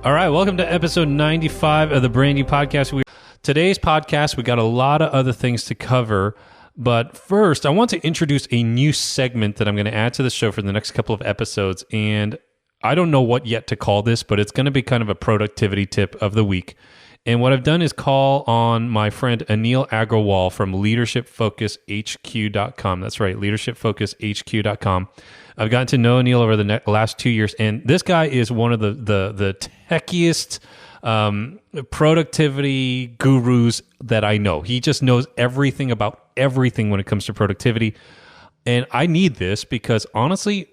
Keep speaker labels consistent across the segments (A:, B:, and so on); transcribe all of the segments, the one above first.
A: All right, welcome to episode 95 of the Brand New Podcast. Today's podcast, we got a lot of other things to cover, but first, I want to introduce a new segment that I'm going to add to the show for the next couple of episodes, and I don't know what yet to call this, but it's going to be kind of a productivity tip of the week. And what I've done is call on my friend Anil Agrawal from leadershipfocushq.com. That's right, leadershipfocushq.com. I've gotten to know Anil over the last 2 years, and this guy is one of the techiest productivity gurus that I know. He just knows everything about everything when it comes to productivity. And I need this because honestly,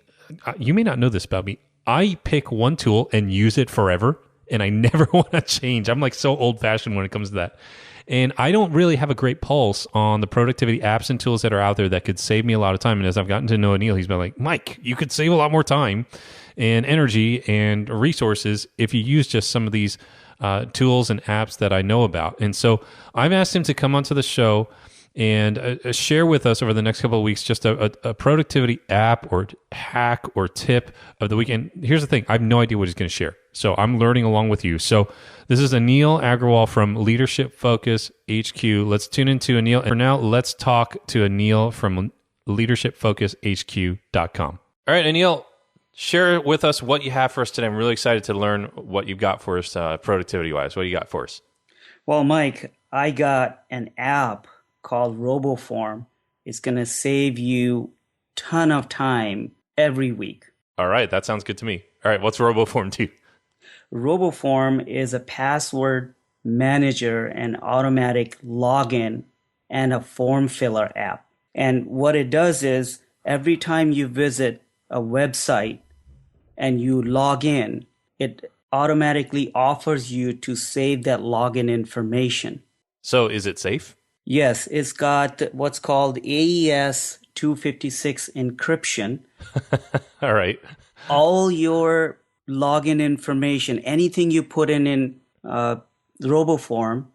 A: you may not know this about me. I pick one tool and use it forever, and I never want to change. I'm like so old-fashioned when it comes to that. And I don't really have a great pulse on the productivity apps and tools that are out there that could save me a lot of time. And as I've gotten to know Anil, he's been like, Mike, you could save a lot more time and energy and resources if you use just some of these tools and apps that I know about. And so I've asked him to come onto the show and share with us over the next couple of weeks just a productivity app or hack or tip of the week. And here's the thing, I have no idea what he's going to share. So I'm learning along with you. So this is Anil Agrawal from Leadership Focus HQ. Let's tune into Anil. For now, let's talk to Anil from leadershipfocushq.com. All right, Anil, share with us what you have for us today. I'm really excited to learn what you've got for us productivity-wise. What do you got for us?
B: Well, Mike, I got an app called RoboForm. It's going to save you a ton of time every week.
A: All right, that sounds good to me. All right, what's RoboForm do?
B: RoboForm is a password manager and automatic login and a form filler app. And what it does is every time you visit a website and you log in, it automatically offers you to save that login information.
A: So is it safe?
B: Yes, it's got what's called AES 256 encryption.
A: All right.
B: All your login information, anything you put in RoboForm,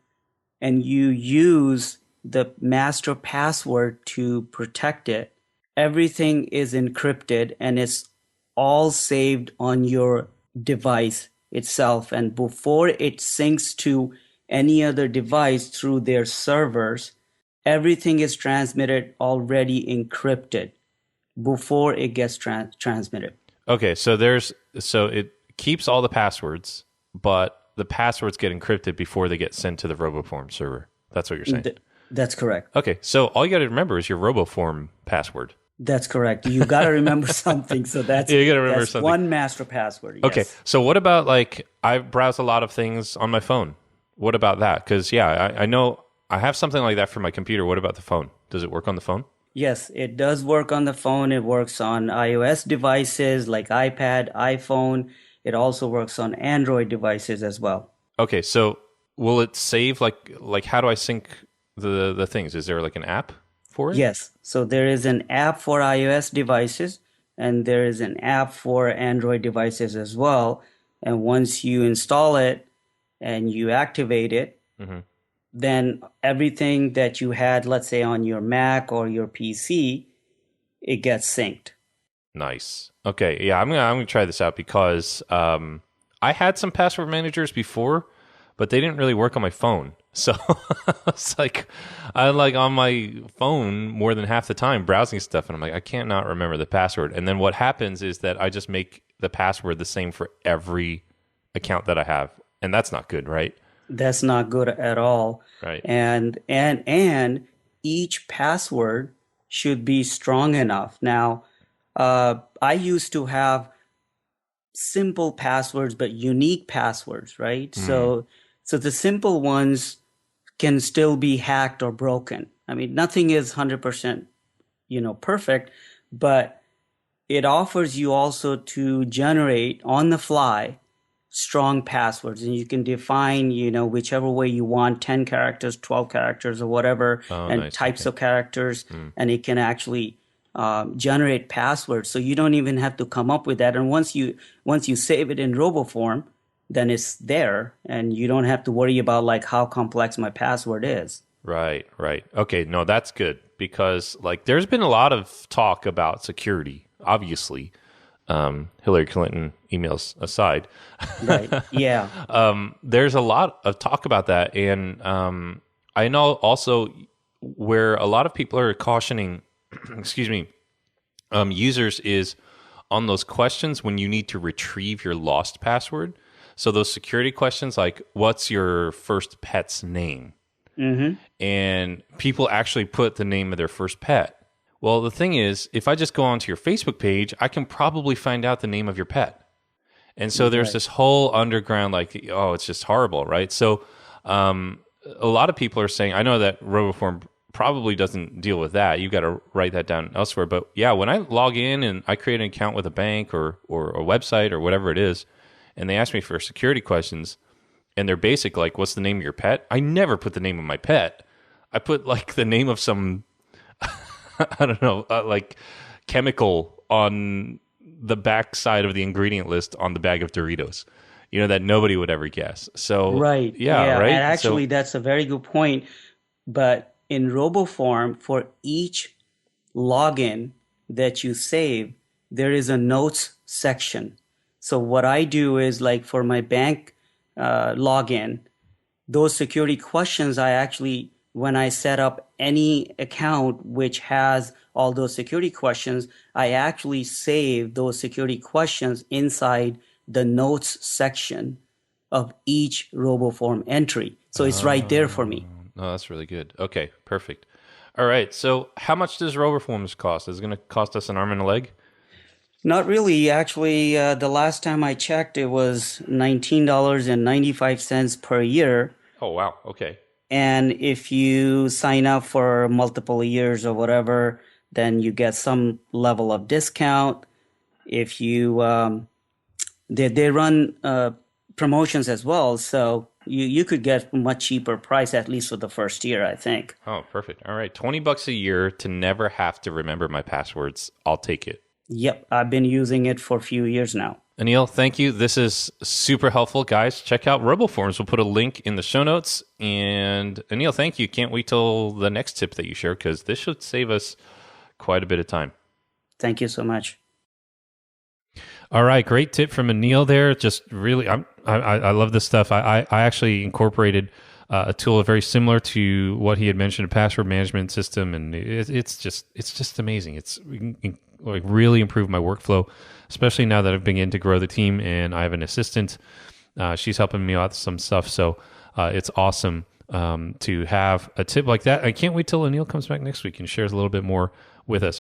B: and you use the master password to protect it, everything is encrypted and it's all saved on your device itself. And before it syncs to any other device through their servers, everything is transmitted already encrypted before it gets transmitted.
A: Okay, so it keeps all the passwords, but the passwords get encrypted before they get sent to the RoboForm server. That's what you're saying?
B: That's correct.
A: Okay, so all you got to remember is your RoboForm password.
B: That's correct. You got to remember something. So that's,
A: yeah, you gotta remember something.
B: One master password. Yes.
A: Okay, so what about I browse a lot of things on my phone? What about that? Because I know I have something like that for my computer. What about the phone? Does it work on the phone?
B: Yes, it does work on the phone. It works on iOS devices like iPad, iPhone. It also works on Android devices as well.
A: Okay, so will it save like how do I sync the things? Is there like an app for it?
B: Yes. So there is an app for iOS devices and there is an app for Android devices as well. And once you install it and you activate it, then everything that you had, let's say on your Mac or your PC, it gets synced.
A: Nice. Okay, yeah, I'm gonna try this out because I had some password managers before, but they didn't really work on my phone. So it's like I'm like on my phone more than half the time browsing stuff, and I'm like, I can't not remember the password. And then what happens is that I just make the password the same for every account that I have, and that's not good, right?
B: That's not good at all.
A: Right.
B: And each password should be strong enough. Now, I used to have simple passwords, but unique passwords, right? So the simple ones can still be hacked or broken. I mean, nothing is 100%, perfect, but it offers you also to generate on the fly strong passwords, and you can define, whichever way you want, 10 characters, 12 characters, or whatever, and types of characters, and it can actually generate passwords. So you don't even have to come up with that. And once you save it in RoboForm, then it's there, and you don't have to worry about how complex my password is.
A: Right. Okay, no, that's good because there's been a lot of talk about security, obviously, Hillary Clinton emails aside.
B: Right. Yeah.
A: There's a lot of talk about that. And I know also where a lot of people are cautioning, excuse me, users is on those questions when you need to retrieve your lost password. So those security questions like, what's your first pet's name? And people actually put the name of their first pet. Well, the thing is, if I just go onto your Facebook page, I can probably find out the name of your pet. And so there's this whole underground, like, oh, it's just horrible, right? So a lot of people are saying, I know that RoboForm probably doesn't deal with that. You got to write that down elsewhere. But yeah, when I log in and I create an account with a bank or a website or whatever it is, and they ask me for security questions, and they're basic, like, what's the name of your pet? I never put the name of my pet. I put like the name of some, I don't know, like chemical on the back side of the ingredient list on the bag of Doritos, that nobody would ever guess. So,
B: Right.
A: yeah, right.
B: And actually, that's a very good point. But in RoboForm, for each login that you save, there is a notes section. So what I do is, like, for my bank login, those security questions, I actually, when I set up any account which has all those security questions, I actually save those security questions inside the notes section of each RoboForm entry. So it's right there for me.
A: No, that's really good. Okay, perfect. All right. So how much does RoboForms cost? Is it going to cost us an arm and a leg?
B: Not really. Actually, the last time I checked, it was $19.95 per year.
A: Oh, wow. Okay.
B: And if you sign up for multiple years or whatever, then you get some level of discount. If you, they run promotions as well. So you could get a much cheaper price, at least for the first year, I think.
A: Oh, perfect. All right. $20 a year to never have to remember my passwords. I'll take it.
B: Yep. I've been using it for a few years now.
A: Anil, thank you. This is super helpful. Guys, check out RoboForms. We'll put a link in the show notes. And Anil, thank you. Can't wait till the next tip that you share, because this should save us quite a bit of time.
B: Thank you so much.
A: All right. Great tip from Anil there. Just really, I love this stuff. I actually incorporated a tool very similar to what he had mentioned, a password management system. And it's just amazing. It's like really improved my workflow, especially now that I've begun to grow the team and I have an assistant. She's helping me out with some stuff. So it's awesome to have a tip like that. I can't wait till Anil comes back next week and shares a little bit more with us.